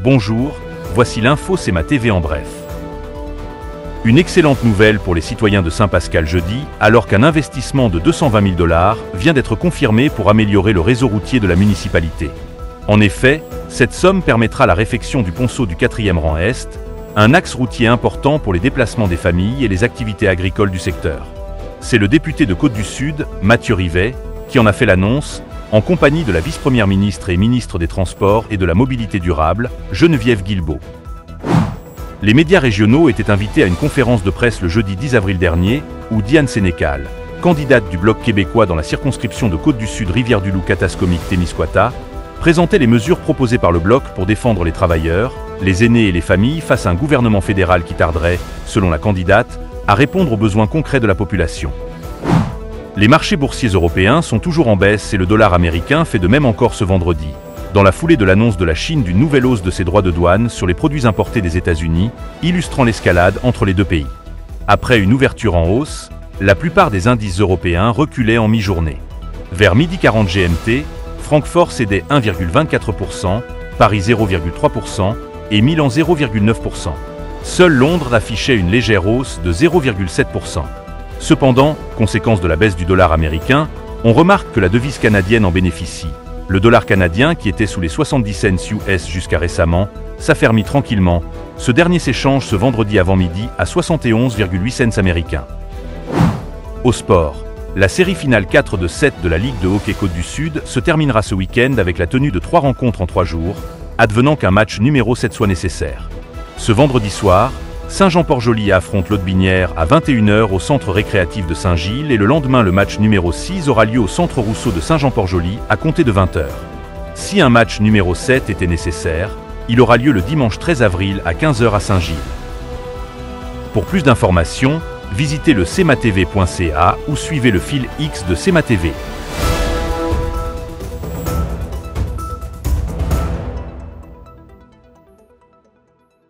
Bonjour, voici l'info CEMA TV en bref. Une excellente nouvelle pour les citoyens de Saint-Pascal jeudi, alors qu'un investissement de 220 000 $ vient d'être confirmé pour améliorer le réseau routier de la municipalité. En effet, cette somme permettra la réfection du ponceau du 4e rang Est, un axe routier important pour les déplacements des familles et les activités agricoles du secteur. C'est le député de Côte-du-Sud, Mathieu Rivet, qui en a fait l'annonce, en compagnie de la vice-première ministre et ministre des Transports et de la Mobilité durable, Geneviève Guilbeault. Les médias régionaux étaient invités à une conférence de presse le jeudi 10 avril dernier, où Diane Sénécal, candidate du Bloc québécois dans la circonscription de Côte-du-Sud Rivière-du-Loup-Katascomique-Témiscouata, présentait les mesures proposées par le Bloc pour défendre les travailleurs, les aînés et les familles face à un gouvernement fédéral qui tarderait, selon la candidate, à répondre aux besoins concrets de la population. Les marchés boursiers européens sont toujours en baisse et le dollar américain fait de même encore ce vendredi, dans la foulée de l'annonce de la Chine d'une nouvelle hausse de ses droits de douane sur les produits importés des États-Unis, illustrant l'escalade entre les deux pays. Après une ouverture en hausse, la plupart des indices européens reculaient en mi-journée. Vers 12h40 GMT, Francfort cédait 1,24%, Paris 0,3% et Milan 0,9%. Seul Londres affichait une légère hausse de 0,7%. Cependant, conséquence de la baisse du dollar américain, on remarque que la devise canadienne en bénéficie. Le dollar canadien, qui était sous les 70 cents US jusqu'à récemment, s'affermit tranquillement. Ce dernier s'échange ce vendredi avant midi à 71,8 cents américains. Au sport, la série finale 4 de 7 de la Ligue de hockey Côte-du-Sud se terminera ce week-end avec la tenue de 3 rencontres en 3 jours, advenant qu'un match numéro 7 soit nécessaire. Ce vendredi soir, Saint-Jean-Port-Joli affronte l'Aude-Binière à 21h au centre récréatif de Saint-Gilles et le lendemain le match numéro 6 aura lieu au centre Rousseau de Saint-Jean-Port-Joli à compter de 20h. Si un match numéro 7 était nécessaire, il aura lieu le dimanche 13 avril à 15h à Saint-Gilles. Pour plus d'informations, visitez le cematv.ca ou suivez le fil X de CEMA TV.